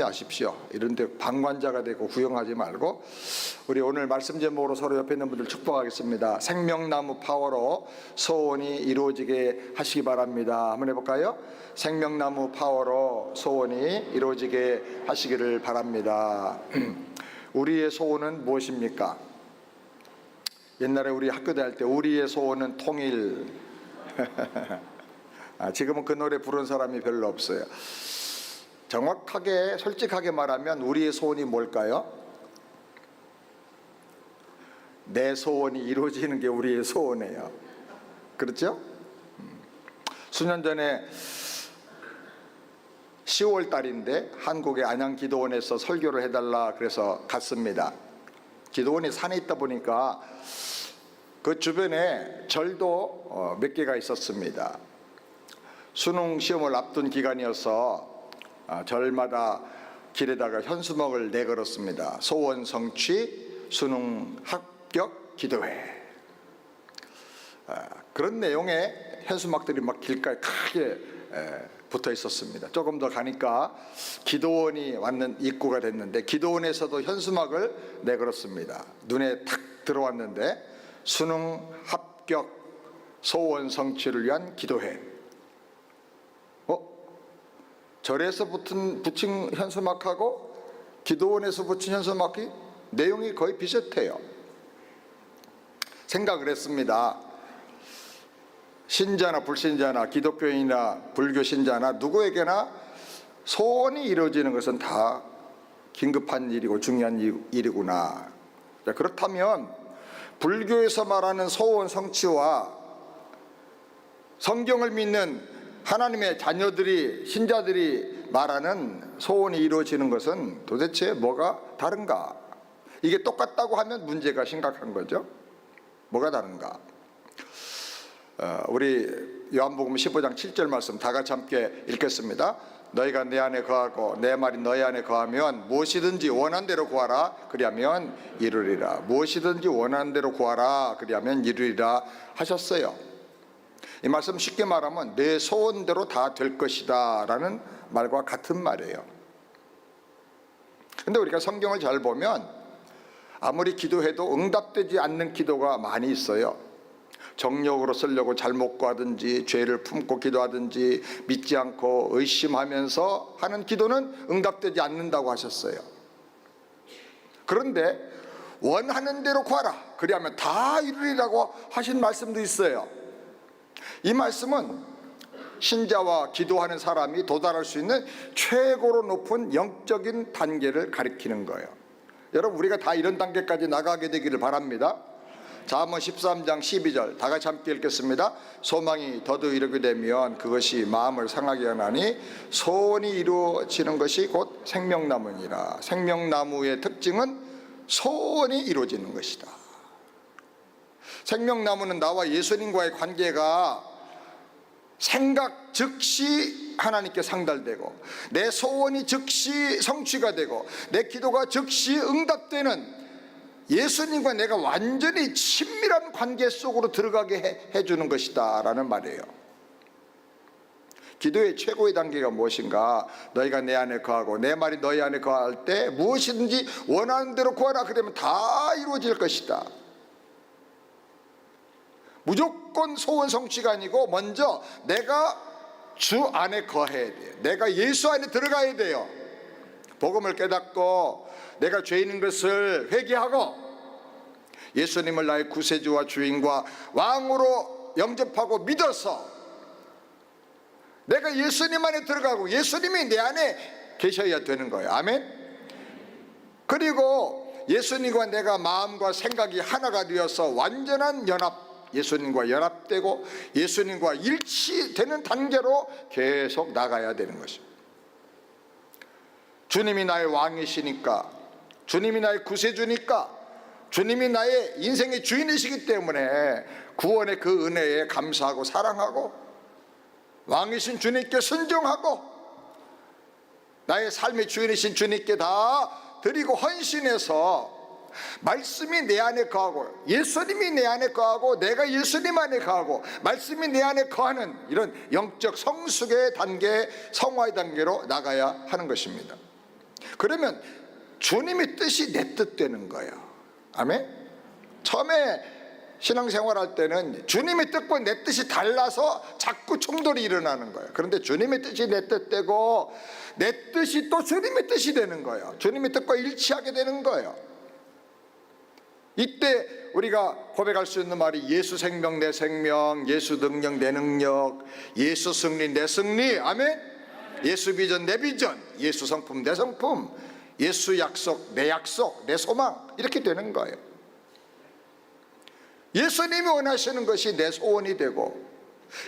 아십시오. 이런데 방관자가 되고 구경하지 말고 우리 오늘 말씀 제목으로 서로 옆에 있는 분들 축복하겠습니다. 생명나무 파워로 소원이 이루어지게 하시기 바랍니다. 한번 해볼까요? 생명나무 파워로 소원이 이루어지게 하시기를 바랍니다. 우리의 소원은 무엇입니까? 옛날에 우리 학교 다닐 때 우리의 소원은 통일. 지금은 그 노래 부른 사람이 별로 없어요. 정확하게 솔직하게 말하면 우리의 소원이 뭘까요? 내 소원이 이루어지는 게 우리의 소원이에요. 그렇죠? 수년 전에 10월 달인데 한국의 안양기도원에서 설교를 해달라 그래서 갔습니다. 기도원이 산에 있다 보니까 그 주변에 절도 몇 개가 있었습니다. 수능 시험을 앞둔 기간이어서 절마다 길에다가 현수막을 내걸었습니다. 소원 성취, 수능 합격, 기도회. 그런 내용의 현수막들이 막 길가에 크게 붙어 있었습니다. 조금 더 가니까 기도원이 왔는 입구가 됐는데 기도원에서도 현수막을 내걸었습니다. 눈에 탁 들어왔는데 수능 합격, 소원 성취를 위한 기도회. 절에서 붙인 현수막하고 기도원에서 붙인 현수막이 내용이 거의 비슷해요. 생각을 했습니다. 신자나 불신자나 기독교인이나 불교 신자나 누구에게나 소원이 이루어지는 것은 다 긴급한 일이고 중요한 일이구나. 그렇다면 불교에서 말하는 소원 성취와 성경을 믿는 하나님의 자녀들이, 신자들이 말하는 소원이 이루어지는 것은 도대체 뭐가 다른가? 이게 똑같다고 하면 문제가 심각한 거죠. 뭐가 다른가? 우리 요한복음 15장 7절 말씀 다 같이 함께 읽겠습니다. 너희가 내 안에 거하고 내 말이 너희 안에 거하면 무엇이든지 원한 대로 구하라 그리하면 이루리라. 무엇이든지 원한 대로 구하라 그리하면 이루리라 하셨어요. 이 말씀 쉽게 말하면 내 소원대로 다 될 것이다 라는 말과 같은 말이에요. 근데 우리가 성경을 잘 보면 아무리 기도해도 응답되지 않는 기도가 많이 있어요. 정력으로 쓰려고 잘못 구하든지 죄를 품고 기도하든지 믿지 않고 의심하면서 하는 기도는 응답되지 않는다고 하셨어요. 그런데 원하는 대로 구하라 그리하면 다 이루리라고 하신 말씀도 있어요. 이 말씀은 신자와 기도하는 사람이 도달할 수 있는 최고로 높은 영적인 단계를 가리키는 거예요. 여러분 우리가 다 이런 단계까지 나가게 되기를 바랍니다. 잠언 13장 12절 다 같이 함께 읽겠습니다. 소망이 더도 이르게 되면 그것이 마음을 상하게 하나니 소원이 이루어지는 것이 곧 생명나무니라. 생명나무의 특징은 소원이 이루어지는 것이다. 생명나무는 나와 예수님과의 관계가 생각 즉시 하나님께 상달되고 내 소원이 즉시 성취가 되고 내 기도가 즉시 응답되는 예수님과 내가 완전히 친밀한 관계 속으로 들어가게 해주는 것이다 라는 말이에요. 기도의 최고의 단계가 무엇인가? 너희가 내 안에 거하고 내 말이 너희 안에 거할 때 무엇이든지 원하는 대로 구하라 그러면 다 이루어질 것이다. 무조건 소원 성취가 아니고 먼저 내가 주 안에 거해야 돼요. 내가 예수 안에 들어가야 돼요. 복음을 깨닫고 내가 죄인인 것을 회개하고 예수님을 나의 구세주와 주인과 왕으로 영접하고 믿어서 내가 예수님 안에 들어가고 예수님이 내 안에 계셔야 되는 거예요. 아멘. 그리고 예수님과 내가 마음과 생각이 하나가 되어서 완전한 연합, 예수님과 연합되고 예수님과 일치되는 단계로 계속 나가야 되는 것입니다. 주님이 나의 왕이시니까, 주님이 나의 구세주니까, 주님이 나의 인생의 주인이시기 때문에 구원의 그 은혜에 감사하고 사랑하고 왕이신 주님께 순종하고 나의 삶의 주인이신 주님께 다 드리고 헌신해서 말씀이 내 안에 거하고 예수님이 내 안에 거하고 내가 예수님 안에 거하고 말씀이 내 안에 거하는 이런 영적 성숙의 단계, 성화의 단계로 나가야 하는 것입니다. 그러면 주님의 뜻이 내 뜻 되는 거예요. 아멘? 처음에 신앙생활할 때는 주님의 뜻과 내 뜻이 달라서 자꾸 충돌이 일어나는 거예요. 그런데 주님의 뜻이 내 뜻되고 내 뜻이 또 주님의 뜻이 되는 거예요. 주님의 뜻과 일치하게 되는 거예요. 이때 우리가 고백할 수 있는 말이 예수 생명 내 생명, 예수 능력 내 능력, 예수 승리 내 승리. 아멘? 예수 비전 내 비전, 예수 성품 내 성품, 예수 약속 내 약속, 내 소망, 이렇게 되는 거예요. 예수님이 원하시는 것이 내 소원이 되고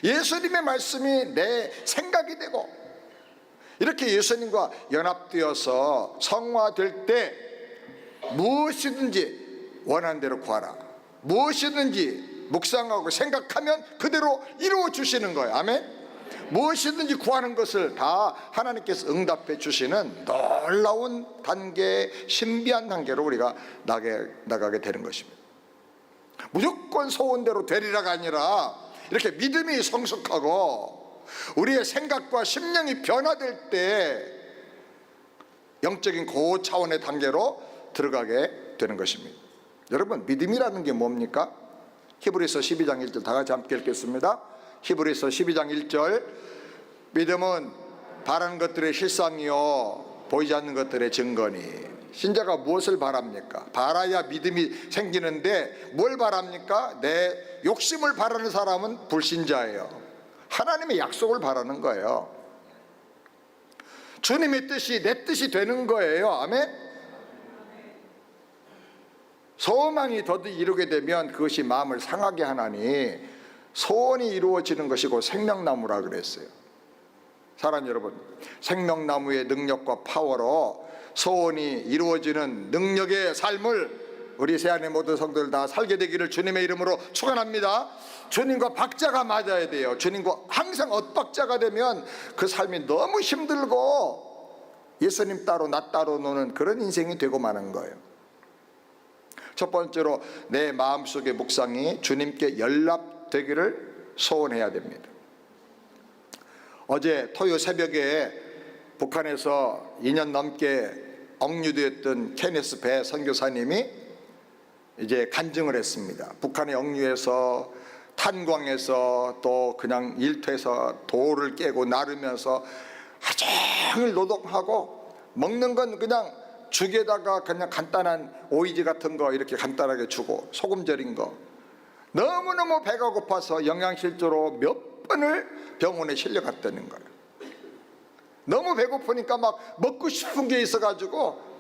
예수님의 말씀이 내 생각이 되고, 이렇게 예수님과 연합되어서 성화될 때 무엇이든지 원하는 대로 구하라. 무엇이든지 묵상하고 생각하면 그대로 이루어 주시는 거예요. 아멘? 무엇이든지 구하는 것을 다 하나님께서 응답해 주시는 놀라운 단계, 신비한 단계로 우리가 나가게 되는 것입니다. 무조건 소원대로 되리라가 아니라 이렇게 믿음이 성숙하고 우리의 생각과 심령이 변화될 때 영적인 고차원의 단계로 들어가게 되는 것입니다. 여러분, 믿음이라는 게 뭡니까? 히브리서 12장 1절 다 같이 함께 읽겠습니다. 히브리서 12장 1절, 믿음은 바라는 것들의 실상이요 보이지 않는 것들의 증거니. 신자가 무엇을 바랍니까? 바라야 믿음이 생기는데 뭘 바랍니까? 내 욕심을 바라는 사람은 불신자예요. 하나님의 약속을 바라는 거예요. 주님의 뜻이 내 뜻이 되는 거예요. 아멘? 소망이 더디 이루게 되면 그것이 마음을 상하게 하나니 소원이 이루어지는 것이고 생명나무라 그랬어요. 사랑 여러분, 생명나무의 능력과 파워로 소원이 이루어지는 능력의 삶을 우리 새안의 모든 성도들 다 살게 되기를 주님의 이름으로 축원합니다. 주님과 박자가 맞아야 돼요. 주님과 항상 엇박자가 되면 그 삶이 너무 힘들고 예수님 따로 나 따로 노는 그런 인생이 되고 마는 거예요. 첫 번째로 내 마음속의 묵상이 주님께 연락되기를 소원해야 됩니다. 어제 토요 새벽에 북한에서 2년 넘게 억류되었던 케네스 배 선교사님이 이제 간증을 했습니다. 북한의 억류에서 탄광에서 또 그냥 일터에서 돌을 깨고 나르면서 하루 종일 노동하고 먹는 건 그냥 죽에다가 그냥 간단한 오이지 같은 거 이렇게 간단하게 주고 소금 절인 거, 너무너무 배가 고파서 영양실조로 몇 번을 병원에 실려갔다는 거예요. 너무 배고프니까 막 먹고 싶은 게 있어가지고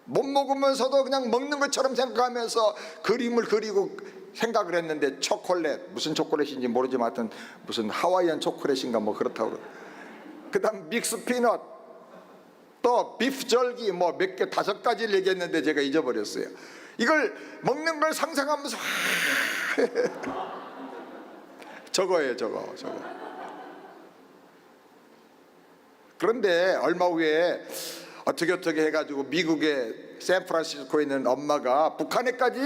못 먹으면서도 그냥 먹는 것처럼 생각하면서 그림을 그리고 생각을 했는데 초콜릿, 무슨 초콜릿인지 모르지만 하여튼 무슨 하와이안 초콜릿인가 뭐 그렇다고, 그 다음 믹스 피넛, 또 비프 절기 뭐 몇 개 5가지를 얘기했는데 제가 잊어버렸어요. 이걸 먹는 걸 상상하면서 저거예요, 저거. 그런데 얼마 후에 어떻게 해가지고 미국의 샌프란시스코에 있는 엄마가 북한에까지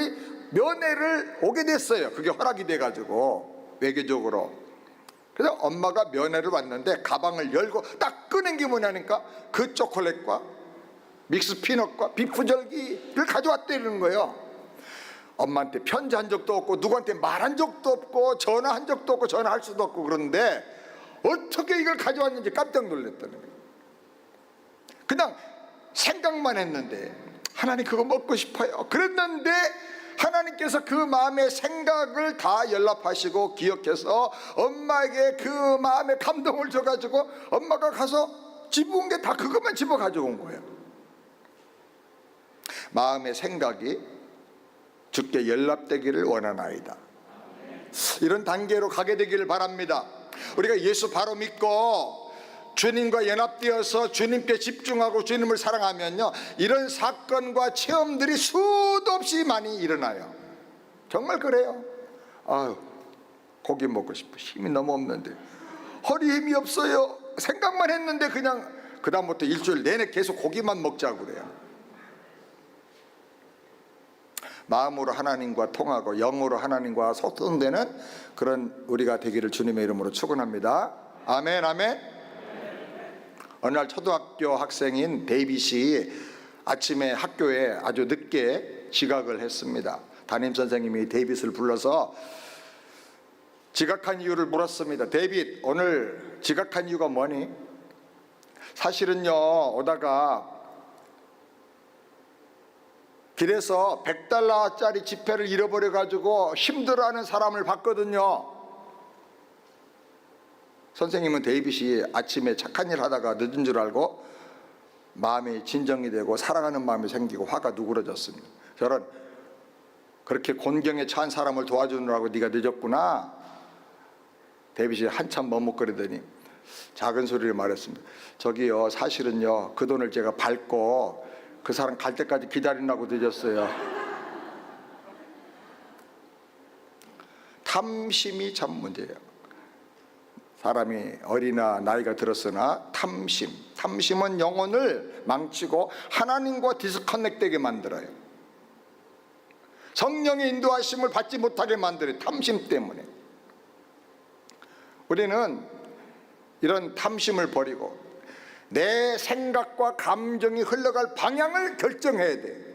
면회를 오게 됐어요. 그게 허락이 돼가지고 외교적으로. 그래서 엄마가 면회를 왔는데 가방을 열고 딱 꺼낸 게 뭐냐니까 그 초콜릿과 믹스 피넛과 비프 절기를 가져왔다는 거예요. 엄마한테 편지한 적도 없고 누구한테 말한 적도 없고 전화한 적도 없고 전화할 수도 없고, 그런데 어떻게 이걸 가져왔는지 깜짝 놀랐다는 거예요. 그냥 생각만 했는데 하나님 그거 먹고 싶어요 그랬는데 하나님께서 그 마음의 생각을 다 연락하시고 기억해서 엄마에게 그 마음의 감동을 줘가지고 엄마가 가서 집어온 게 다 그것만 집어 가져온 거예요. 마음의 생각이 주께 연락되기를 원하나이다. 이런 단계로 가게 되기를 바랍니다. 우리가 예수 바로 믿고 주님과 연합되어서 주님께 집중하고 주님을 사랑하면요, 이런 사건과 체험들이 수도 없이 많이 일어나요. 정말 그래요. 아유, 고기 먹고 싶어. 힘이 너무 없는데, 허리 힘이 없어요. 생각만 했는데 그냥 그 다음부터 일주일 내내 계속 고기만 먹자고 그래요. 마음으로 하나님과 통하고 영으로 하나님과 소통되는 그런 우리가 되기를 주님의 이름으로 축원합니다. 아멘, 아멘. 어느 날 초등학교 학생인 데이빗이 아침에 학교에 아주 늦게 지각을 했습니다. 담임선생님이 데이빗을 불러서 지각한 이유를 물었습니다. 데이빗, 오늘 지각한 이유가 뭐니? 사실은요, 오다가 길에서 $100짜리 지폐를 잃어버려가지고 힘들어하는 사람을 봤거든요. 선생님은 데이빗이 아침에 착한 일 하다가 늦은 줄 알고 마음이 진정이 되고 사랑하는 마음이 생기고 화가 누그러졌습니다. 저런 그렇게 곤경에 처한 사람을 도와주느라고 네가 늦었구나. 데이빗이 한참 머뭇거리더니 작은 소리를 말했습니다. 저기요, 사실은요, 그 돈을 제가 밟고 그 사람 갈 때까지 기다리려고 늦었어요. 탐심이 참 문제예요. 사람이 어리나 나이가 들었으나 탐심은 영혼을 망치고 하나님과 디스커넥되게 만들어요. 성령의 인도하심을 받지 못하게 만들어요. 탐심 때문에. 우리는 이런 탐심을 버리고 내 생각과 감정이 흘러갈 방향을 결정해야 돼요.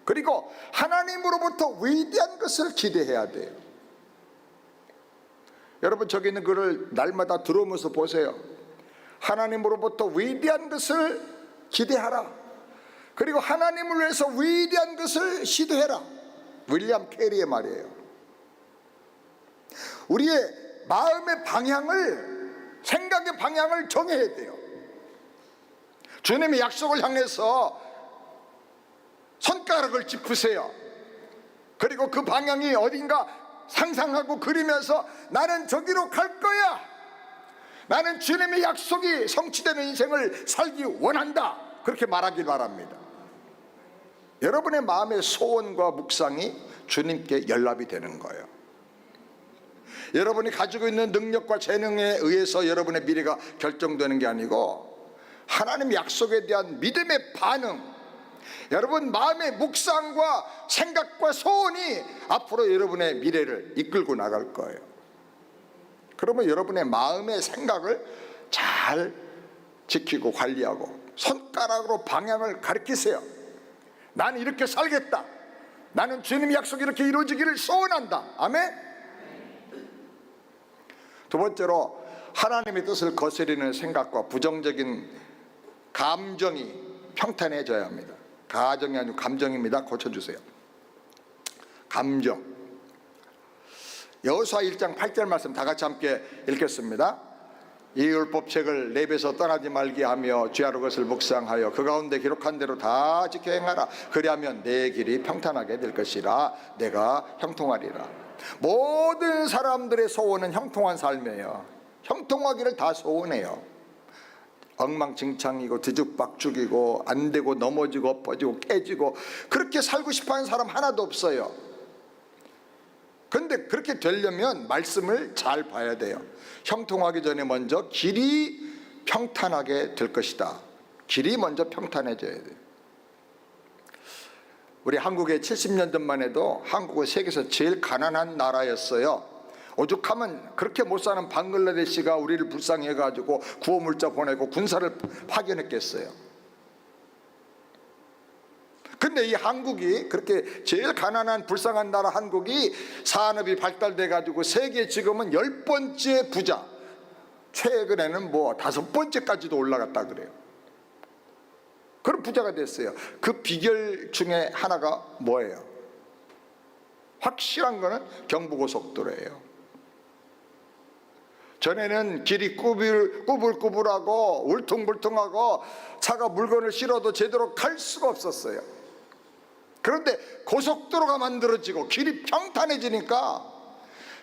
그리고 하나님으로부터 위대한 것을 기대해야 돼요. 여러분, 저기 있는 글을 날마다 들어오면서 보세요. 하나님으로부터 위대한 것을 기대하라. 그리고 하나님을 위해서 위대한 것을 시도해라. 윌리엄 캐리의 말이에요. 우리의 마음의 방향을, 생각의 방향을 정해야 돼요. 주님의 약속을 향해서 손가락을 짚으세요. 그리고 그 방향이 어딘가 상상하고 그리면서 나는 저기로 갈 거야. 나는 주님의 약속이 성취되는 인생을 살기 원한다. 그렇게 말하길 바랍니다. 여러분의 마음의 소원과 묵상이 주님께 연락이 되는 거예요. 여러분이 가지고 있는 능력과 재능에 의해서 여러분의 미래가 결정되는 게 아니고 하나님 약속에 대한 믿음의 반응, 여러분 마음의 묵상과 생각과 소원이 앞으로 여러분의 미래를 이끌고 나갈 거예요. 그러면 여러분의 마음의 생각을 잘 지키고 관리하고 손가락으로 방향을 가리키세요. 나는 이렇게 살겠다. 나는 주님의 약속이 이렇게 이루어지기를 소원한다. 아멘. 두 번째로, 하나님의 뜻을 거스리는 생각과 부정적인 감정이 평탄해져야 합니다. 가정이 아니고 감정입니다. 고쳐주세요. 감정. 여호수아 1장 8절 말씀 다 같이 함께 읽겠습니다. 이 율법책을 내 입에서 떠나지 말게 하며 주야로 그것을 묵상하여 그 가운데 기록한 대로 다 지켜 행하라. 그리하면 내 길이 평탄하게 될 것이라. 내가 형통하리라. 모든 사람들의 소원은 형통한 삶이에요. 형통하기를 다 소원해요. 엉망진창이고 뒤죽박죽이고 안되고 넘어지고 엎어지고 깨지고 그렇게 살고 싶어하는 사람 하나도 없어요. 근데 그렇게 되려면 말씀을 잘 봐야 돼요. 형통하기 전에 먼저 길이 평탄하게 될 것이다. 길이 먼저 평탄해져야 돼요. 우리 한국에 70년 전만 해도 한국은 세계에서 제일 가난한 나라였어요. 오죽하면 그렇게 못 사는 방글라데시가 우리를 불쌍히 해가지고 구호물자 보내고 군사를 파견했겠어요. 근데 이 한국이 그렇게 제일 가난한 불쌍한 나라 한국이 산업이 발달돼가지고 세계 지금은 10번째 부자, 최근에는 뭐 5번째까지도 올라갔다 그래요. 그런 부자가 됐어요. 그 비결 중에 하나가 뭐예요? 확실한 거는 경부고속도로예요. 전에는 길이 꾸불꾸불하고 울퉁불퉁하고 차가 물건을 실어도 제대로 갈 수가 없었어요. 그런데 고속도로가 만들어지고 길이 평탄해지니까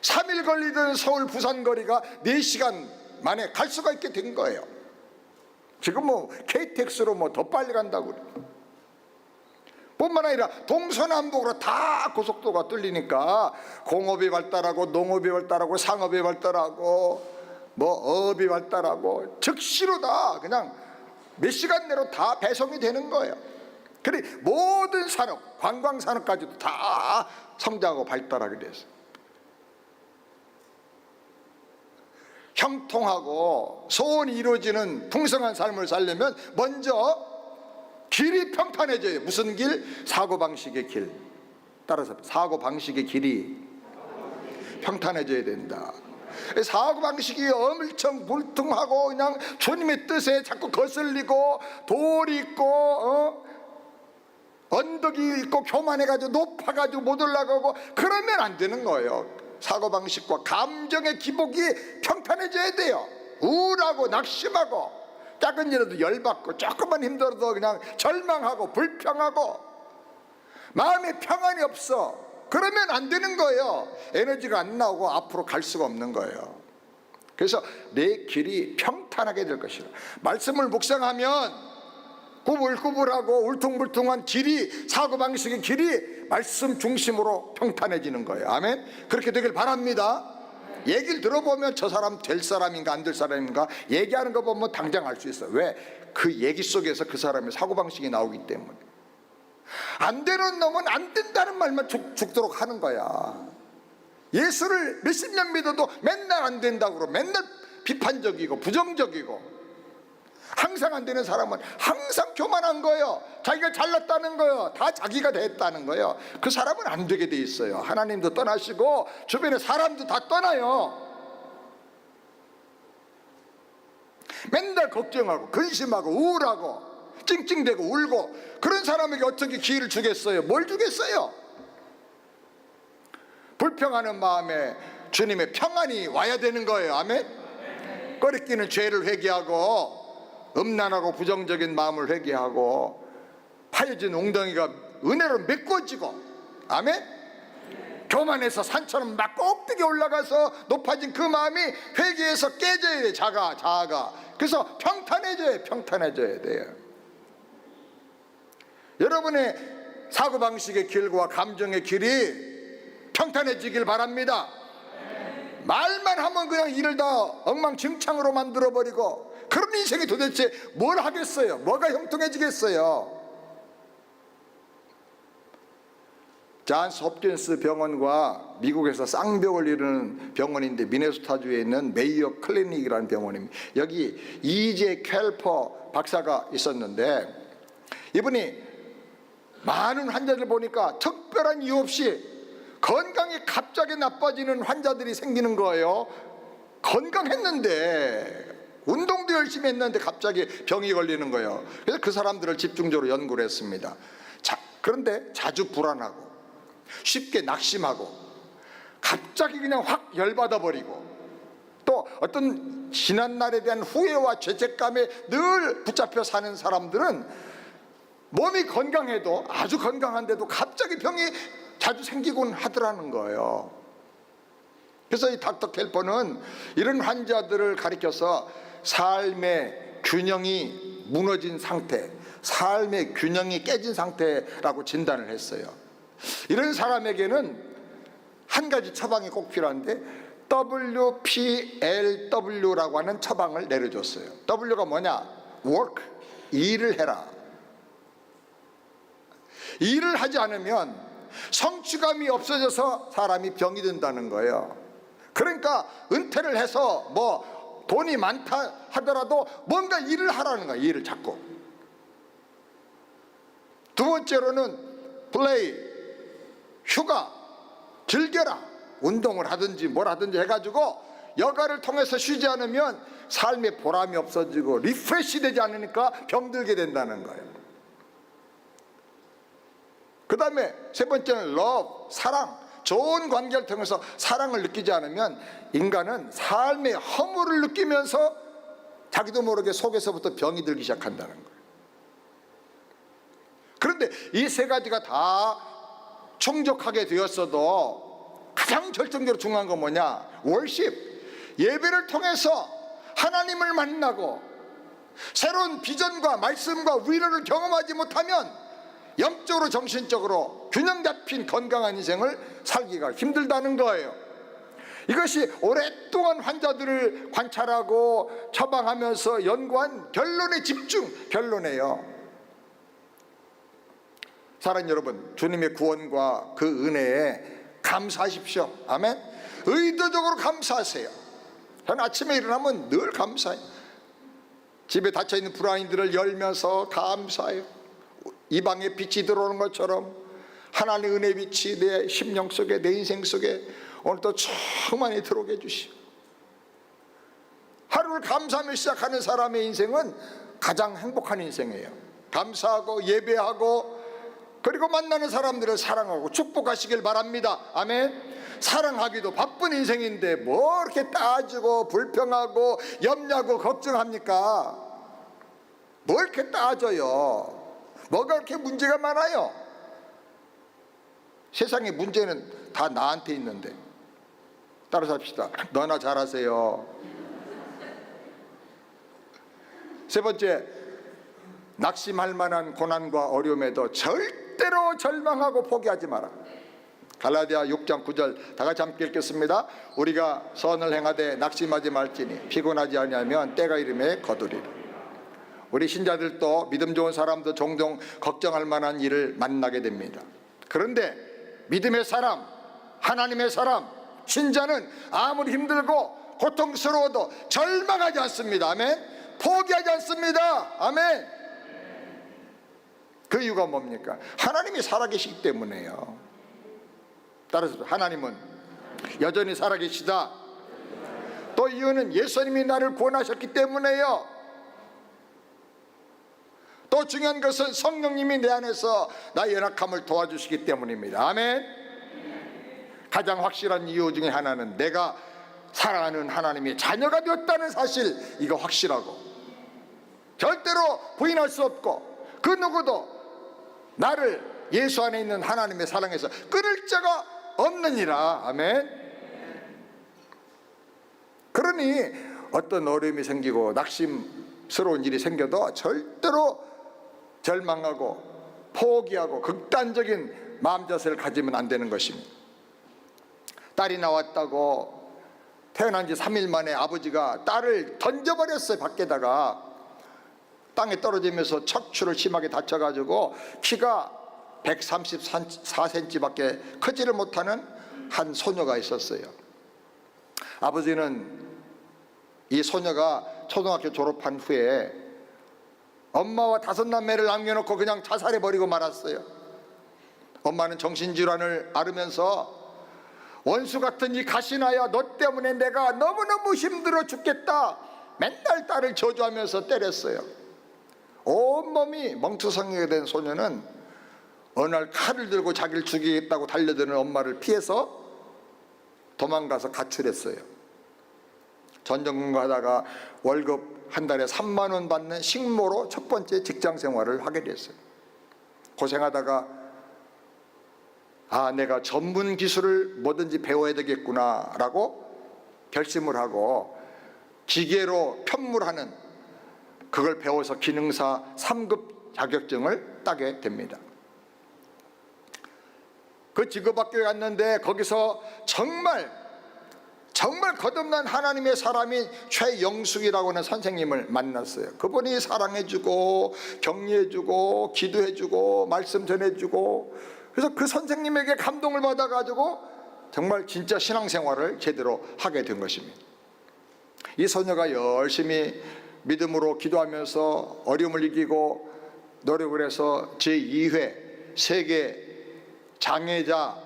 3일 걸리던 서울 부산 거리가 4시간 만에 갈 수가 있게 된 거예요. 지금 뭐 KTX로 뭐 더 빨리 간다고 그래요. 뿐만 아니라 동서남북으로 다 고속도로가 뚫리니까 공업이 발달하고 농업이 발달하고 상업이 발달하고 뭐 어업이 발달하고 즉시로 다 그냥 몇 시간 내로 다 배송이 되는 거예요. 그래 모든 산업, 관광산업까지도 다 성장하고 발달하게 됐어요. 형통하고 소원이 이루어지는 풍성한 삶을 살려면 먼저 길이 평탄해져요. 무슨 길? 사고방식의 길. 따라서 사고방식의 길이 평탄해져야 된다. 사고방식이 엄청 불통하고 그냥 주님의 뜻에 자꾸 거슬리고 돌이 있고 언덕이 있고 교만해가지고 높아가지고 못 올라가고 그러면 안 되는 거예요. 사고방식과 감정의 기복이 평탄해져야 돼요. 우울하고 낙심하고 작은 일에도 열받고 조금만 힘들어도 그냥 절망하고 불평하고 마음에 평안이 없어. 그러면 안 되는 거예요. 에너지가 안 나오고 앞으로 갈 수가 없는 거예요. 그래서 내 길이 평탄하게 될 것이라. 말씀을 묵상하면 꾸불꾸불하고 울퉁불퉁한 길이, 사고방식의 길이 말씀 중심으로 평탄해지는 거예요. 아멘. 그렇게 되길 바랍니다. 얘기를 들어보면 저 사람 될 사람인가 안 될 사람인가 얘기하는 거 보면 당장 알 수 있어요. 왜? 그 얘기 속에서 그 사람의 사고방식이 나오기 때문에. 안 되는 놈은 안 된다는 말만 죽도록 하는 거야. 예수를 몇십 년 믿어도 맨날 안 된다고 그러고 맨날 비판적이고 부정적이고 항상 안 되는 사람은 항상 교만한 거예요. 자기가 잘났다는 거예요. 다 자기가 됐다는 거예요. 그 사람은 안 되게 돼 있어요. 하나님도 떠나시고 주변에 사람도 다 떠나요. 맨날 걱정하고 근심하고 우울하고 찡찡대고 울고 그런 사람에게 어떻게 기회를 주겠어요? 뭘 주겠어요? 불평하는 마음에 주님의 평안이 와야 되는 거예요. 아멘. 꺼리끼는 죄를 회개하고 음란하고 부정적인 마음을 회개하고 파여진 웅덩이가 은혜로 메꿔지고 아멘. 교만해서 산처럼 막 꼭대기 올라가서 높아진 그 마음이 회개해서 깨져야 돼. 자아가. 그래서 평탄해져야 돼요. 여러분의 사고방식의 길과 감정의 길이 평탄해지길 바랍니다. 말만 하면 그냥 일을 다 엉망진창으로 만들어버리고 그런 인생이 도대체 뭘 하겠어요? 뭐가 형통해지겠어요? 존스 홉킨스 병원과 미국에서 쌍벽을 이루는 병원인데 미네소타주에 있는 메이어 클리닉이라는 병원입니다. 여기 이제 켈퍼 박사가 있었는데 이분이 많은 환자들 보니까 특별한 이유 없이 건강이 갑자기 나빠지는 환자들이 생기는 거예요. 건강했는데 운동도 열심히 했는데 갑자기 병이 걸리는 거예요. 그래서 그 사람들을 집중적으로 연구를 했습니다. 그런데 자주 불안하고 쉽게 낙심하고 갑자기 그냥 확 열받아 버리고 또 어떤 지난 날에 대한 후회와 죄책감에 늘 붙잡혀 사는 사람들은 몸이 건강해도 아주 건강한데도 갑자기 병이 자주 생기곤 하더라는 거예요. 그래서 이 닥터 켈퍼는 이런 환자들을 가리켜서 삶의 균형이 무너진 상태, 삶의 균형이 깨진 상태라고 진단을 했어요. 이런 사람에게는 한 가지 처방이 꼭 필요한데 WPLW라고 하는 처방을 내려줬어요. W가 뭐냐? work, 일을 해라. 일을 하지 않으면 성취감이 없어져서 사람이 병이 든다는 거예요. 그러니까 은퇴를 해서 뭐 돈이 많다 하더라도 뭔가 일을 하라는 거예요. 일을 자꾸. 두 번째로는 플레이, 휴가, 즐겨라. 운동을 하든지 뭘 하든지 해가지고 여가를 통해서 쉬지 않으면 삶의 보람이 없어지고 리프레시 되지 않으니까 병들게 된다는 거예요. 그 다음에 세 번째는 love, 사랑. 좋은 관계를 통해서 사랑을 느끼지 않으면 인간은 삶의 허물을 느끼면서 자기도 모르게 속에서부터 병이 들기 시작한다는 거예요. 그런데 이 세 가지가 다 충족하게 되었어도 가장 결정적으로 중요한 건 뭐냐? 월십, 예배를 통해서 하나님을 만나고 새로운 비전과 말씀과 위로를 경험하지 못하면 영적으로 정신적으로 균형 잡힌 건강한 인생을 살기가 힘들다는 거예요. 이것이 오랫동안 환자들을 관찰하고 처방하면서 연구한 결론의 결론이에요. 사랑하는 여러분, 주님의 구원과 그 은혜에 감사하십시오. 아멘. 의도적으로 감사하세요. 저는 아침에 일어나면 늘 감사해요. 집에 닫혀있는 브라인들을 열면서 감사해요. 이방의 빛이 들어오는 것처럼 하나님의 은혜 빛이 내 심령 속에, 내 인생 속에 오늘도 충만히 들어오게 해주시오. 하루를 감사하며 시작하는 사람의 인생은 가장 행복한 인생이에요. 감사하고 예배하고 그리고 만나는 사람들을 사랑하고 축복하시길 바랍니다. 아멘. 사랑하기도 바쁜 인생인데 뭐 이렇게 따지고 불평하고 염려하고 걱정합니까? 뭘 이렇게 따져요? 뭐가 그렇게 문제가 많아요? 세상의 문제는 다 나한테 있는데. 따라서 합시다. 너나 잘하세요. 세 번째, 낙심할 만한 고난과 어려움에도 절대로 절망하고 포기하지 마라. 갈라디아 6장 9절 다 같이 함께 읽겠습니다. 우리가 선을 행하되 낙심하지 말지니 피곤하지 아니하면 때가 이름에 거두리라. 우리 신자들도 믿음 좋은 사람도 종종 걱정할 만한 일을 만나게 됩니다. 그런데 믿음의 사람, 하나님의 사람, 신자는 아무리 힘들고 고통스러워도 절망하지 않습니다. 아멘. 포기하지 않습니다. 아멘. 그 이유가 뭡니까? 하나님이 살아계시기 때문에요. 따라서 하나님은 여전히 살아계시다. 또 이유는 예수님이 나를 구원하셨기 때문에요. 또 중요한 것은 성령님이 내 안에서 나의 연약함을 도와주시기 때문입니다. 아멘. 가장 확실한 이유 중에 하나는 내가 사랑하는 하나님의 자녀가 되었다는 사실, 이거 확실하고 절대로 부인할 수 없고 그 누구도 나를 예수 안에 있는 하나님의 사랑에서 끊을 자가 없느니라. 아멘. 그러니 어떤 어려움이 생기고 낙심스러운 일이 생겨도 절대로 절망하고 포기하고 극단적인 마음 자세를 가지면 안 되는 것입니다. 딸이 나왔다고 태어난 지 3일 만에 아버지가 딸을 던져버렸어요. 밖에다가. 땅에 떨어지면서 척추를 심하게 다쳐가지고 키가 134cm밖에 크지를 못하는 한 소녀가 있었어요. 아버지는 이 소녀가 초등학교 졸업한 후에 엄마와 5남매를 남겨놓고 그냥 자살해버리고 말았어요. 엄마는 정신질환을 앓으면서 원수 같은 이 가시나야, 너 때문에 내가 너무너무 힘들어 죽겠다, 맨날 딸을 저주하면서 때렸어요. 온몸이 멍투성이가 된 소녀는 어느 날 칼을 들고 자기를 죽이겠다고 달려드는 엄마를 피해서 도망가서 가출했어요. 전전긍긍하다가 월급 한 달에 3만 원 받는 식모로 첫 번째 직장 생활을 하게 됐어요. 고생하다가 내가 전문 기술을 뭐든지 배워야 되겠구나 라고 결심을 하고 기계로 편물하는, 그걸 배워서 기능사 3급 자격증을 따게 됩니다. 그 직업학교에 갔는데 거기서 정말 거듭난 하나님의 사람인 최영숙이라고 하는 선생님을 만났어요. 그분이 사랑해주고 격려해주고 기도해주고 말씀 전해주고, 그래서 그 선생님에게 감동을 받아가지고 정말 진짜 신앙생활을 제대로 하게 된 것입니다. 이 소녀가 열심히 믿음으로 기도하면서 어려움을 이기고 노력을 해서 제2회 세계 장애자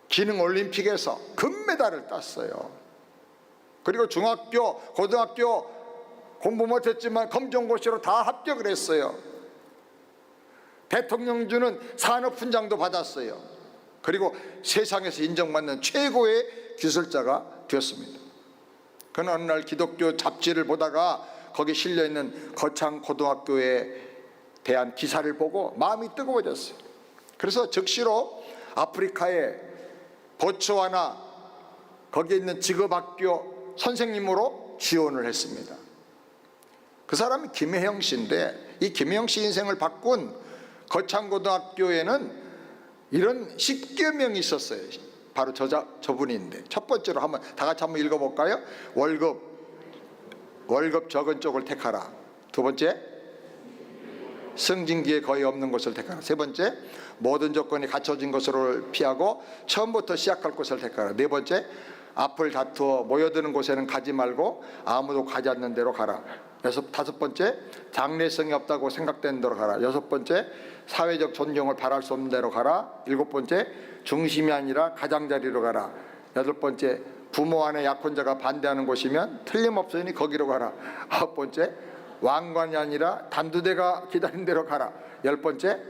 기능 올림픽에서 금메달을 땄어요. 그리고 중학교, 고등학교 공부 못했지만 검정고시로 다 합격을 했어요. 대통령 주는 산업훈장도 받았어요. 그리고 세상에서 인정받는 최고의 기술자가 되었습니다. 그는 어느 날 기독교 잡지를 보다가 거기 실려있는 거창고등학교에 대한 기사를 보고 마음이 뜨거워졌어요. 그래서 즉시로 아프리카의 보츠와나 거기에 있는 직업학교 선생님으로 지원을 했습니다. 그 사람이 김혜영 씨인데, 이 김혜영 씨 인생을 바꾼 거창고등학교에는 이런 10개 명이 있었어요. 바로 저분인데, 첫 번째로 다 같이 한번 읽어볼까요? 월급 적은 쪽을 택하라. 두 번째, 승진기에 거의 없는 곳을 택하라. 세 번째, 모든 조건이 갖춰진 것을 피하고 처음부터 시작할 곳을 택하라. 네 번째, 앞을 다투어 모여드는 곳에는 가지 말고 아무도 가지 않는 데로 가라. 다섯 번째, 장래성이 없다고 생각되는 대로 가라. 여섯 번째, 사회적 존경을 바랄 수 없는 대로 가라. 일곱 번째, 중심이 아니라 가장자리로 가라. 여덟 번째, 부모 안에 약혼자가 반대하는 곳이면 틀림없으니 거기로 가라. 아홉 번째, 왕관이 아니라 단두대가 기다리는 대로 가라. 열 번째,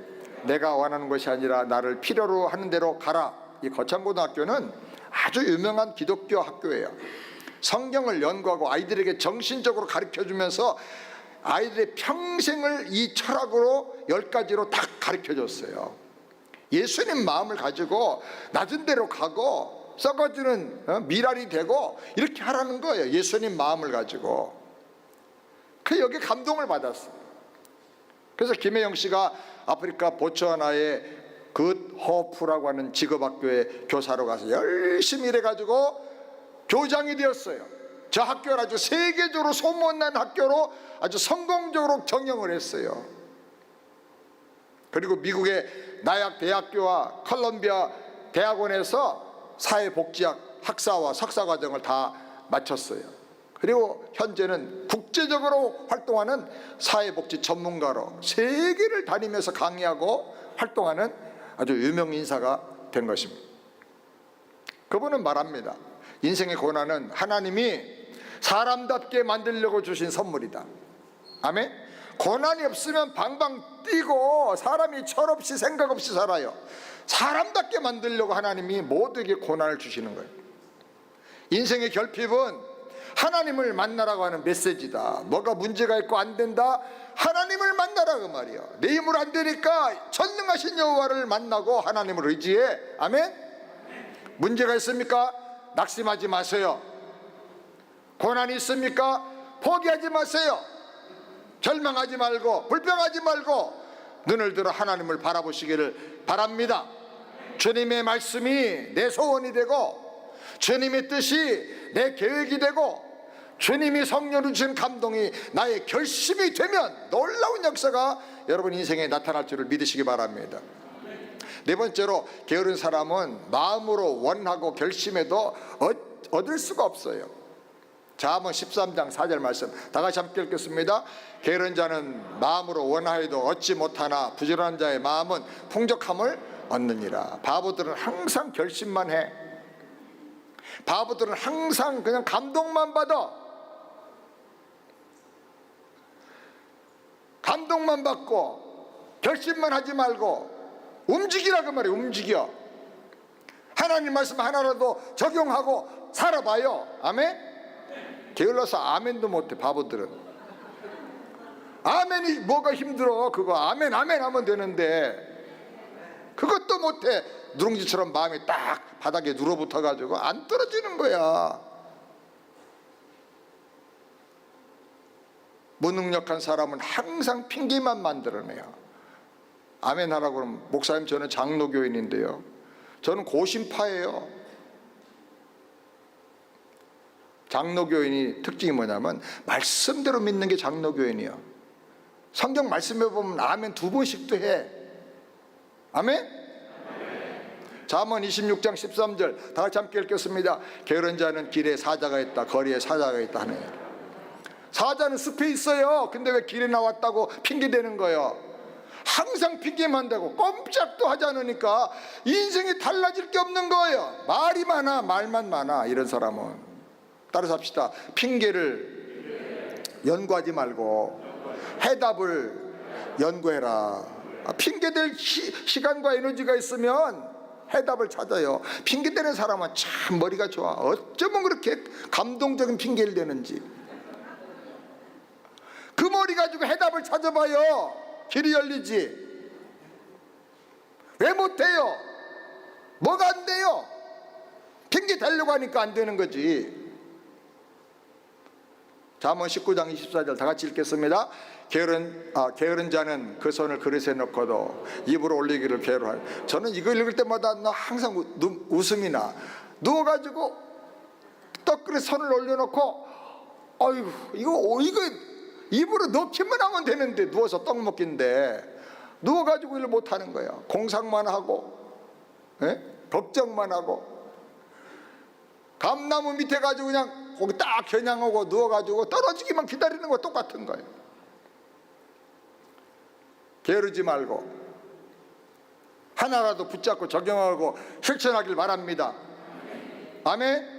내가 원하는 것이 아니라 나를 필요로 하는 대로 가라. 이 거창고등학교는 아주 유명한 기독교 학교예요. 성경을 연구하고 아이들에게 정신적으로 가르쳐주면서 아이들의 평생을 이 철학으로 10가지로 딱 가르쳐줬어요. 예수님 마음을 가지고 낮은 데로 가고 썩어지는 미랄이 되고 이렇게 하라는 거예요. 예수님 마음을 가지고. 그 여기에 감동을 받았어요. 그래서 김혜영 씨가 아프리카 보츠와나의 굿호프라고 하는 직업학교에 교사로 가서 열심히 일해가지고 교장이 되었어요. 저 학교를 아주 세계적으로 소문난 학교로 아주 성공적으로 경영을 했어요. 그리고 미국의 나약 대학교와 컬럼비아 대학원에서 사회복지학 학사와 석사과정을 다 마쳤어요. 그리고 현재는 국제적으로 활동하는 사회복지 전문가로 세계를 다니면서 강의하고 활동하는 아주 유명 인사가 된 것입니다. 그분은 말합니다. 인생의 고난은 하나님이 사람답게 만들려고 주신 선물이다. 아멘. 고난이 없으면 방방 뛰고 사람이 철없이 생각 없이 살아요. 사람답게 만들려고 하나님이 모두에게 고난을 주시는 거예요. 인생의 결핍은 하나님을 만나라고 하는 메시지다. 뭐가 문제가 있고 안 된다, 하나님을 만나라 그 말이야. 내 힘으로 안 되니까 전능하신 여호와를 만나고 하나님을 의지해. 아멘. 문제가 있습니까? 낙심하지 마세요. 고난이 있습니까? 포기하지 마세요. 절망하지 말고 불평하지 말고 눈을 들어 하나님을 바라보시기를 바랍니다. 주님의 말씀이 내 소원이 되고 주님의 뜻이 내 계획이 되고 주님이 성령으로 주신 감동이 나의 결심이 되면 놀라운 역사가 여러분 인생에 나타날 줄을 믿으시기 바랍니다. 네 번째로, 게으른 사람은 마음으로 원하고 결심해도 얻을 수가 없어요. 잠언 13장 4절 말씀 다 같이 함께 읽겠습니다. 게으른 자는 마음으로 원하여도 얻지 못하나 부지런한 자의 마음은 풍족함을 얻느니라. 바보들은 항상 결심만 해. 바보들은 항상 그냥 감동만 받아. 감동만 받고 결심만 하지 말고 움직이라 그 말이에요. 움직여. 하나님 말씀 하나라도 적용하고 살아봐요. 아멘. 게을러서 아멘도 못해. 바보들은. 아멘이 뭐가 힘들어. 그거 아멘 아멘 하면 되는데 그것도 못해. 누룽지처럼 마음이 딱 바닥에 눌어붙어 가지고 안 떨어지는 거야. 무능력한 사람은 항상 핑계만 만들어내요. 아멘 하라고 그러면, 목사님 저는 장로교인인데요, 저는 고신파예요. 장로교인이 특징이 뭐냐면 말씀대로 믿는 게 장로교인이야. 성경 말씀에 보면 아멘 2번씩도 해. 아멘? 잠언 26장 13절 다 같이 함께 읽겠습니다. 게으른 자는 길에 사자가 있다, 거리에 사자가 있다 하네. 사자는 숲에 있어요. 근데 왜 길에 나왔다고 핑계대는 거예요? 항상 핑계만 대고 꼼짝도 하지 않으니까 인생이 달라질 게 없는 거예요. 말이 많아, 말만 많아. 이런 사람은 따라서 합시다. 핑계를 연구하지 말고 해답을 연구해라. 핑계댈 시간과 에너지가 있으면 해답을 찾아요. 핑계대는 사람은 참 머리가 좋아. 어쩌면 그렇게 감동적인 핑계를 대는지. 그 머리 가지고 해답을 찾아봐요. 길이 열리지. 왜 못해요? 뭐가 안 돼요? 핑계 대려고 하니까 안 되는 거지. 잠언 19장 24절 다 같이 읽겠습니다. 게으른 자는 그 손을 그릇에 넣고도 입으로 올리기를 괴로워해요. 저는 이거 읽을 때마다 항상 웃음이 나. 누워가지고 떡그릇에 손을 올려놓고 어이구 이거 입으로 넣기만 하면 되는데, 누워서 떡 먹긴데 누워가지고 일을 못하는 거예요. 공상만 하고 걱정만 하고 감나무 밑에 가지고 그냥 거기 딱 겨냥하고 누워가지고 떨어지기만 기다리는 거 똑같은 거예요. 게으르지 말고 하나라도 붙잡고 적용하고 실천하길 바랍니다. 아멘.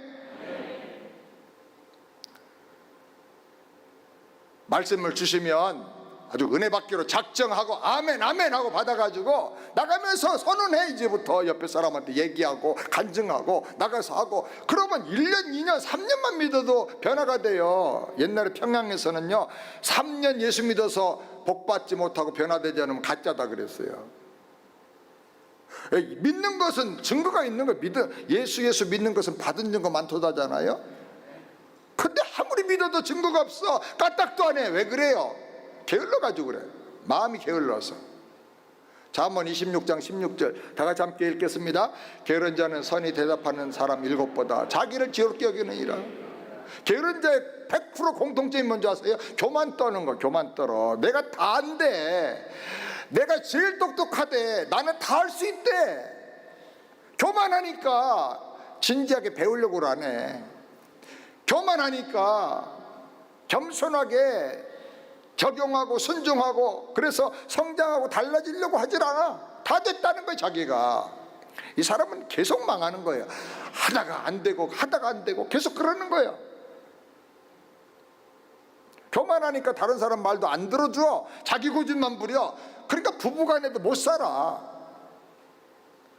말씀을 주시면 아주 은혜 받기로 작정하고 아멘 아멘 하고 받아가지고 나가면서 선언해. 이제부터 옆에 사람한테 얘기하고 간증하고 나가서 하고, 그러면 1년 2년 3년만 믿어도 변화가 돼요. 옛날에 평양에서는요 3년 예수 믿어서 복받지 못하고 변화되지 않으면 가짜다 그랬어요. 믿는 것은 증거가 있는 거예요. 예수 믿는 것은 받은 증거 많다잖아요. 근데 아무리 믿어도 증거가 없어. 까딱도 안 해. 왜 그래요? 게을러가지고 그래. 마음이 게을러서. 잠언 26장 16절 다 같이 함께 읽겠습니다. 게으른 자는 선이 대답하는 사람 7보다 자기를 지혜롭게 여기느니라. 게으른 자의 100% 공통점이 뭔지 아세요? 교만 떠는 거. 교만 떨어. 내가 다 안돼. 내가 제일 똑똑하대. 나는 다 할 수 있대. 교만하니까 진지하게 배우려고 안 해. 교만하니까 겸손하게 적용하고 순종하고 그래서 성장하고 달라지려고 하질 않아. 다 됐다는 거예요. 자기가. 이 사람은 계속 망하는 거예요. 하다가 안 되고 하다가 안 되고 계속 그러는 거예요. 교만하니까 다른 사람 말도 안 들어줘. 자기 고집만 부려. 그러니까 부부간에도 못 살아.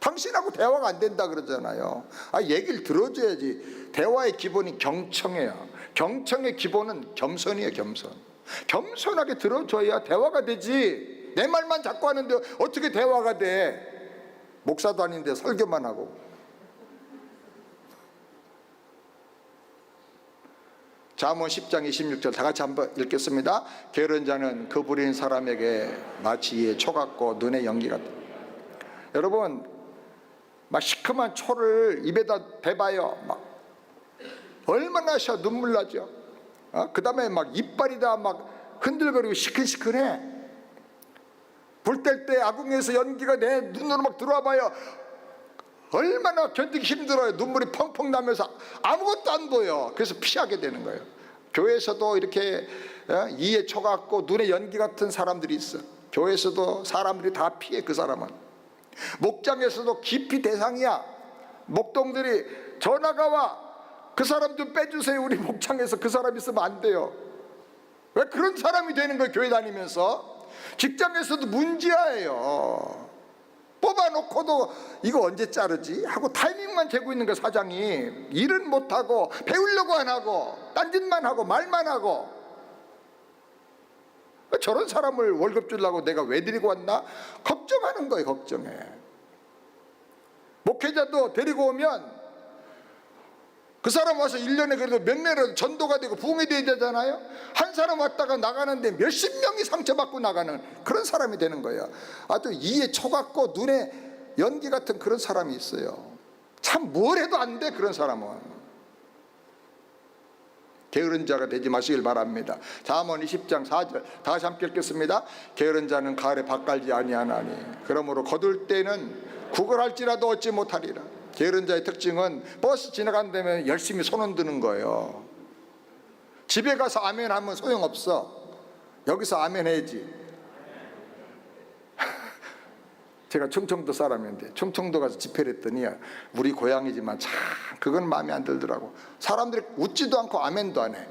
당신하고 대화가 안 된다 그러잖아요. 얘기를 들어줘야지. 대화의 기본이 경청이에요. 경청의 기본은 겸손이에요. 겸손. 겸손하게 들어줘야 대화가 되지. 내 말만 자꾸 하는데 어떻게 대화가 돼? 목사도 아닌데 설교만 하고. 잠언 10장 26절 다 같이 한번 읽겠습니다. 게으른 자는 그 부린 사람에게 마치 이에 초 같고 눈에 연기 같다. 여러분, 막 시큼한 초를 입에다 대봐요. 막 얼마나 눈물 나죠. 그 다음에 막 이빨이 다 막 흔들거리고 시큰시큰해. 불 뗄 때 아궁에서 연기가 내 눈으로 막 들어와 봐요. 얼마나 견디기 힘들어요. 눈물이 펑펑 나면서 아무것도 안 보여. 그래서 피하게 되는 거예요. 교회에서도 이렇게 이에 초 같고 눈에 연기 같은 사람들이 있어. 교회에서도 사람들이 다 피해. 그 사람은 목장에서도 깊이 대상이야. 목동들이 전화가 와. 그 사람 좀 빼주세요. 우리 목장에서 그 사람 있으면 안 돼요. 왜 그런 사람이 되는 거예요? 교회 다니면서. 직장에서도 문제예요. 뽑아놓고도 이거 언제 자르지 하고 타이밍만 재고 있는 거. 사장이 일은 못하고 배우려고 안 하고 딴짓만 하고 말만 하고. 저런 사람을 월급 주려고 내가 왜 데리고 왔나 걱정하는 거예요. 걱정해. 목회자도 데리고 오면 그 사람 와서 1년에 그래도 몇 명이라도 전도가 되고 부흥이 돼야 되잖아요. 한 사람 왔다가 나가는데 몇십 명이 상처받고 나가는 그런 사람이 되는 거예요. 아주 이에 초 같고 눈에 연기 같은 그런 사람이 있어요. 참 뭘 해도 안 돼. 그런 사람은. 게으른 자가 되지 마시길 바랍니다. 잠언 20장 4절 다 같이 함께 읽겠습니다. 게으른 자는 가을에 밥 갈지 아니하나니 그러므로 거둘 때는 구걸할지라도 얻지 못하리라. 게으른 자의 특징은 버스 지나간다면 열심히 손 흔드는 거예요. 집에 가서 아멘 하면 소용없어. 여기서 아멘 해야지. 제가 충청도 사람인데 충청도 가서 집회를 했더니 우리 고향이지만 참 그건 마음에 안 들더라고. 사람들이 웃지도 않고 아멘도 안 해.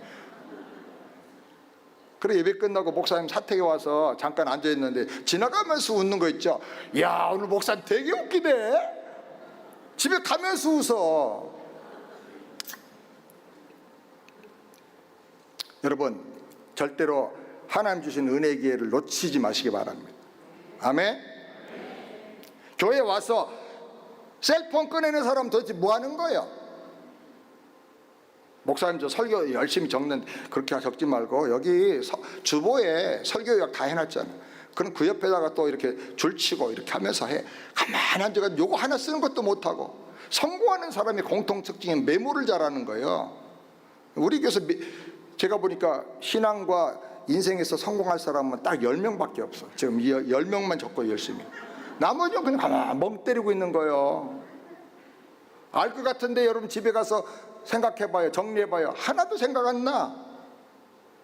그래 예배 끝나고 목사님 사택에 와서 잠깐 앉아있는데 지나가면서 웃는 거 있죠. 야 오늘 목사님 되게 웃기네. 집에 가면서 웃어. 여러분 절대로 하나님 주신 은혜의 기회를 놓치지 마시기 바랍니다. 아멘. 교회 와서 셀폰 꺼내는 사람 도대체 뭐 하는 거예요? 목사님 저 설교 열심히 적는데 그렇게 적지 말고 여기 주보에 설교 요약 다 해놨잖아. 그럼 그 옆에다가 또 이렇게 줄치고 이렇게 하면서 해. 가만히 앉아가 요거 하나 쓰는 것도 못하고. 성공하는 사람의 공통 특징은 메모를 잘하는 거예요. 우리 교회에서 제가 보니까 신앙과 인생에서 성공할 사람은 딱 10명밖에 없어. 지금 10명만 적고 열심히. 나머지는 그냥 가만 멍 때리고 있는 거예요. 알 것 같은데 여러분 집에 가서 생각해봐요. 정리해봐요. 하나도 생각 안 나.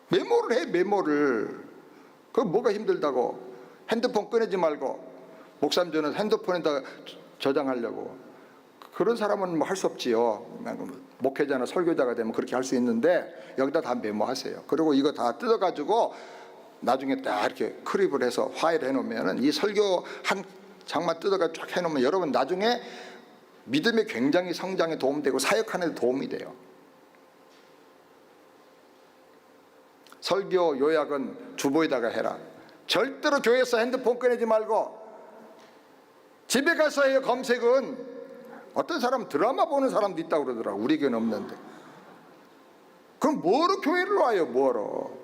메모를 해, 메모를. 그거 뭐가 힘들다고. 핸드폰 꺼내지 말고. 목사님 저는 핸드폰에다가 저장하려고. 그런 사람은 뭐 할 수 없지요. 목회자나 설교자가 되면 그렇게 할 수 있는데 여기다 다 메모하세요. 그리고 이거 다 뜯어가지고 나중에 딱 이렇게 크립을 해서 파일 해놓으면은 이 설교 한 장만 뜯어가 쫙 해놓으면 여러분 나중에 믿음의 굉장히 성장에 도움되고 사역하는 데 도움이 돼요. 설교 요약은 주보에다가 해라. 절대로 교회에서 핸드폰 꺼내지 말고 집에 가서 해요. 검색은 어떤 사람 드라마 보는 사람도 있다고 그러더라고. 우리 교회는 없는데. 그럼 뭐로 교회를 와요? 뭐로?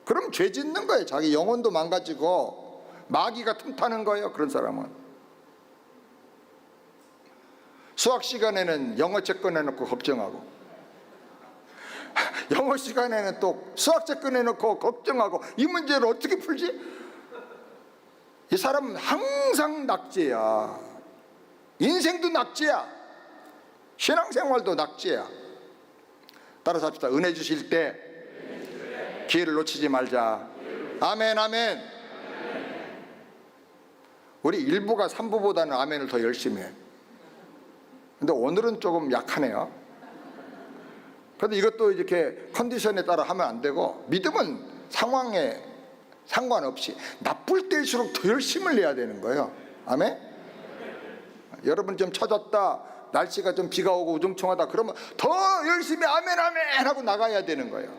그럼 죄 짓는 거예요. 자기 영혼도 망가지고 마귀가 틈타는 거예요. 그런 사람은. 수학 시간에는 영어책 꺼내놓고 걱정하고 영어 시간에는 또 수학책 꺼내놓고 걱정하고 이 문제를 어떻게 풀지? 이 사람은 항상 낙제야. 인생도 낙제야. 신앙생활도 낙제야. 따라서 합시다. 은혜 주실 때 기회를 놓치지 말자. 아멘, 아멘. 우리 일부가 3부보다는 아멘을 더 열심히 해. 근데 오늘은 조금 약하네요. 그런데 이것도 이렇게 컨디션에 따라 하면 안 되고, 믿음은 상황에 상관없이 나쁠 때일수록 더 열심을 내야 되는 거예요. 아멘. 여러분 좀 처졌다, 날씨가 좀 비가 오고 우중충하다 그러면 더 열심히 아멘 아멘 하고 나가야 되는 거예요.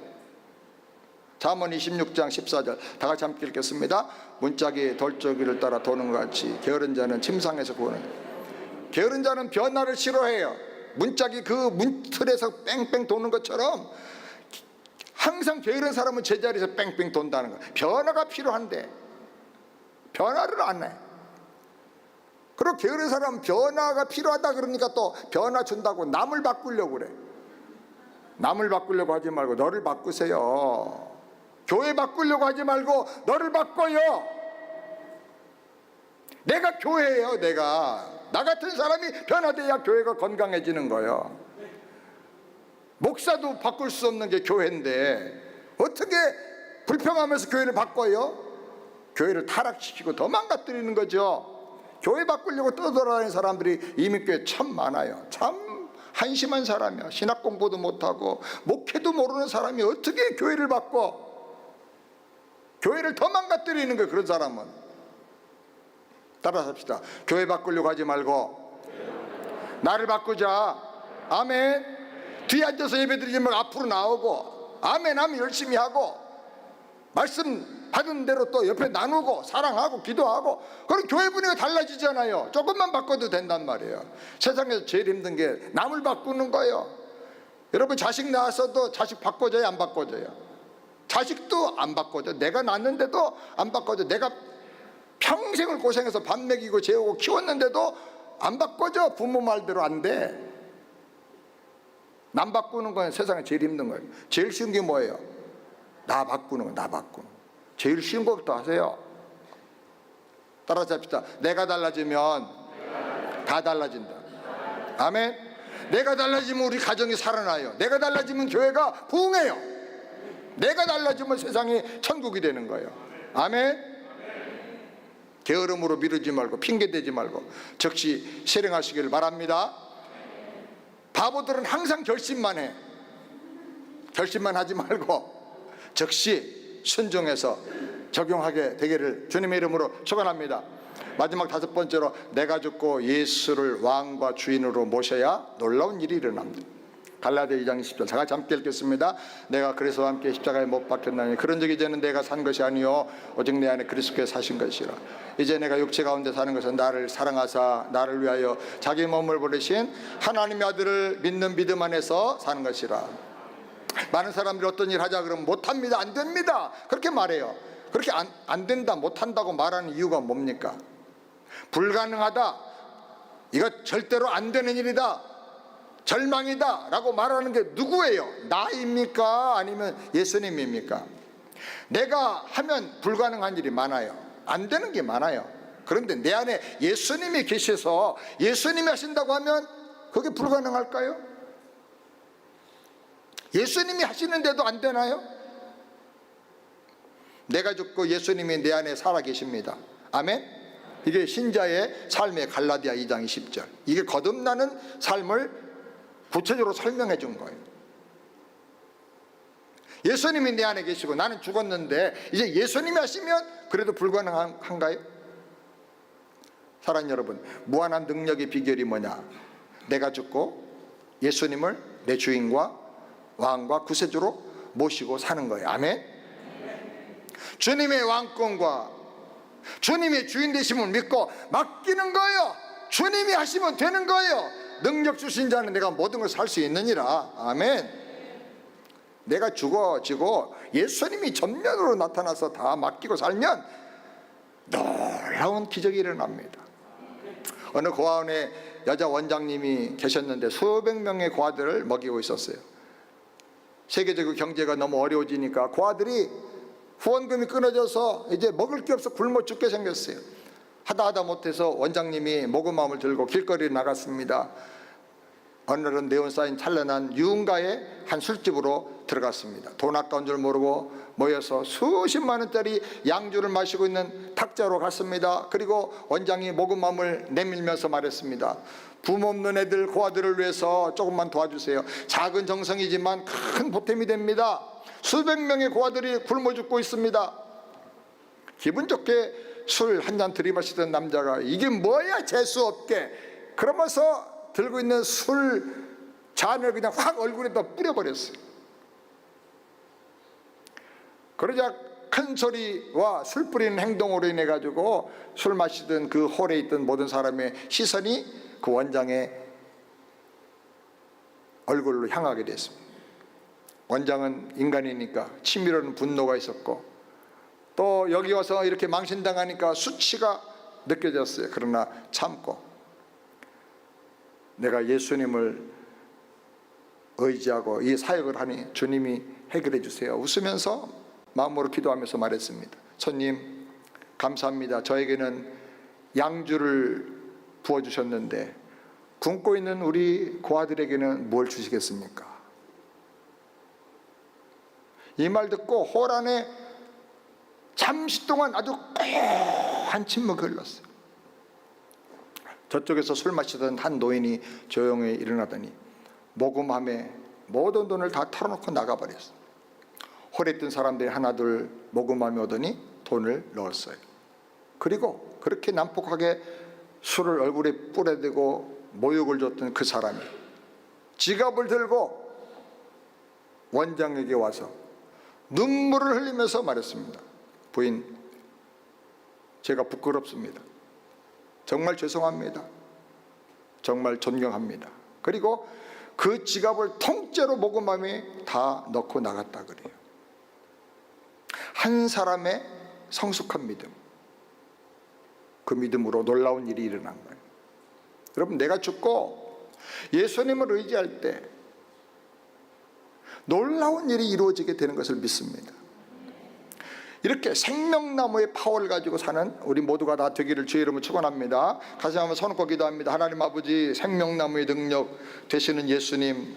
잠언 26장 14절 다 같이 함께 읽겠습니다. 문짝이 돌적이를 따라 도는 것 같이 게으른 자는 침상에서 구하는. 게으른 자는 변화를 싫어해요. 문짝이 그 문틀에서 뺑뺑 도는 것처럼 항상 게으른 사람은 제자리에서 뺑뺑 돈다는 거예요. 변화가 필요한데 변화를 안 해. 그리고 게으른 사람은 변화가 필요하다 그러니까 또 변화 준다고 남을 바꾸려고 그래. 남을 바꾸려고 하지 말고 너를 바꾸세요. 교회 바꾸려고 하지 말고 너를 바꿔요. 내가 교회예요. 내가 나 같은 사람이 변화돼야 교회가 건강해지는 거예요. 목사도 바꿀 수 없는 게 교회인데 어떻게 불평하면서 교회를 바꿔요? 교회를 타락시키고 더 망가뜨리는 거죠. 교회 바꾸려고 떠돌아다니는 사람들이 이민교회 참 많아요. 참 한심한 사람이야. 신학 공부도 못하고 목회도 모르는 사람이 어떻게 교회를 바꿔? 교회를 더 망가뜨리는 거예요. 그런 사람은. 따라서 합시다. 교회 바꾸려고 하지 말고 나를 바꾸자. 아멘. 뒤에 앉아서 예배드리지 말고 앞으로 나오고 아멘 하면 열심히 하고 말씀 받은 대로 또 옆에 나누고 사랑하고 기도하고 그럼 교회 분위기가 달라지잖아요. 조금만 바꿔도 된단 말이에요. 세상에서 제일 힘든 게 남을 바꾸는 거예요. 여러분 자식 낳았어도 자식 바꿔줘요? 안 바꿔줘요? 자식도 안 바꿔줘. 내가 낳았는데도 안 바꿔줘. 내가 평생을 고생해서 밥 먹이고 재우고 키웠는데도 안 바꿔줘. 부모 말대로 안 돼. 남 바꾸는 건 세상에 제일 힘든 거예요. 제일 쉬운 게 뭐예요? 나 바꾸는 거. 나 바꾸는 거. 제일 쉬운 것부터 하세요. 따라서 합시다. 내가 달라지면 다 달라진다. 아멘. 내가 달라지면 우리 가정이 살아나요. 내가 달라지면 교회가 부흥해요. 내가 달라지면 세상이 천국이 되는 거예요. 아멘. 게으름으로 미루지 말고 핑계대지 말고 즉시 실행하시길 바랍니다. 바보들은 항상 결심만 해. 결심만 하지 말고 즉시 순종해서 적용하게 되기를 주님의 이름으로 축원합니다. 마지막 5번째로 내가 죽고 예수를 왕과 주인으로 모셔야 놀라운 일이 일어납니다. 갈라디아 2장 10절 다 같이 함께 읽겠습니다. 내가 그리스도와 함께 십자가에 못 박혔나니 그런 적 이제는 내가 산 것이 아니요 오직 내 안에 그리스도께서 사신 것이라. 이제 내가 육체 가운데 사는 것은 나를 사랑하사 나를 위하여 자기 몸을 버리신 하나님의 아들을 믿는 믿음 안에서 사는 것이라. 많은 사람들이 어떤 일 하자 그러면 못합니다, 안 됩니다 그렇게 말해요. 그렇게 안 된다, 못한다고 말하는 이유가 뭡니까? 불가능하다, 이거 절대로 안 되는 일이다, 절망이다 라고 말하는 게 누구예요? 나입니까? 아니면 예수님입니까? 내가 하면 불가능한 일이 많아요. 안 되는 게 많아요. 그런데 내 안에 예수님이 계셔서 예수님이 하신다고 하면 그게 불가능할까요? 예수님이 하시는데도 안 되나요? 내가 죽고 예수님이 내 안에 살아 계십니다. 아멘? 이게 신자의 삶의 갈라디아 2장 20절. 이게 거듭나는 삶을 구체적으로 설명해 준 거예요. 예수님이 내 안에 계시고 나는 죽었는데 이제 예수님이 하시면 그래도 불가능한가요? 사랑하는 여러분, 무한한 능력의 비결이 뭐냐? 내가 죽고 예수님을 내 주인과 왕과 구세주로 모시고 사는 거예요. 아멘? 주님의 왕권과 주님의 주인 되심을 믿고 맡기는 거예요. 주님이 하시면 되는 거예요. 능력 주신 자는 내가 모든 걸 살 수 있느니라. 아멘. 내가 죽어지고 예수님이 전면으로 나타나서 다 맡기고 살면 놀라운 기적이 일어납니다. 어느 고아원에 여자 원장님이 계셨는데 수백 명의 고아들을 먹이고 있었어요. 세계적으로 경제가 너무 어려워지니까 고아들이 후원금이 끊어져서 이제 먹을 게 없어 굶어 죽게 생겼어요. 하다 못해서 원장님이 모금마음을 들고 길거리에 나갔습니다. 어느 날은 네온 사인 찬란한 유흥가의 한 술집으로 들어갔습니다. 돈 아까운 줄 모르고 모여서 수십만 원짜리 양주를 마시고 있는 탁자로 갔습니다. 그리고 원장이 모금마음을 내밀면서 말했습니다. 부모 없는 애들 고아들을 위해서 조금만 도와주세요. 작은 정성이지만 큰 보탬이 됩니다. 수백 명의 고아들이 굶어 죽고 있습니다. 기분 좋게 술 한 잔 들이마시던 남자가 이게 뭐야 재수 없게 그러면서 들고 있는 술 잔을 그냥 확 얼굴에다 뿌려버렸어요. 그러자 큰 소리와 술 뿌리는 행동으로 인해 가지고 술 마시던 그 홀에 있던 모든 사람의 시선이 그 원장의 얼굴로 향하게 됐습니다. 원장은 인간이니까 치밀한 분노가 있었고 또 여기 와서 이렇게 망신당하니까 수치가 느껴졌어요. 그러나 참고 내가 예수님을 의지하고 이 사역을 하니 주님이 해결해 주세요. 웃으면서 마음으로 기도하면서 말했습니다. 손님 감사합니다. 저에게는 양주를 부어주셨는데 굶고 있는 우리 고아들에게는 뭘 주시겠습니까? 이 말 듣고 홀 안에 잠시 동안 아주 고요한 침묵이 흘렀어요. 저쪽에서 술 마시던 한 노인이 조용히 일어나더니 모금함에 모든 돈을 다 털어놓고 나가버렸어요. 홀에 있던 사람들이 하나둘 모금함에 오더니 돈을 넣었어요. 그리고 그렇게 난폭하게 술을 얼굴에 뿌려대고 모욕을 줬던 그 사람이 지갑을 들고 원장에게 와서 눈물을 흘리면서 말했습니다. 부인, 제가 부끄럽습니다. 정말 죄송합니다. 정말 존경합니다. 그리고 그 지갑을 통째로 모금함에 다 넣고 나갔다 그래요. 한 사람의 성숙한 믿음, 그 믿음으로 놀라운 일이 일어난 거예요. 여러분, 내가 죽고 예수님을 의지할 때 놀라운 일이 이루어지게 되는 것을 믿습니다. 이렇게 생명나무의 파워를 가지고 사는 우리 모두가 다 되기를 주의 이름으로 축원합니다. 다시 한번 손 얹고 기도합니다. 하나님 아버지, 생명나무의 능력 되시는 예수님,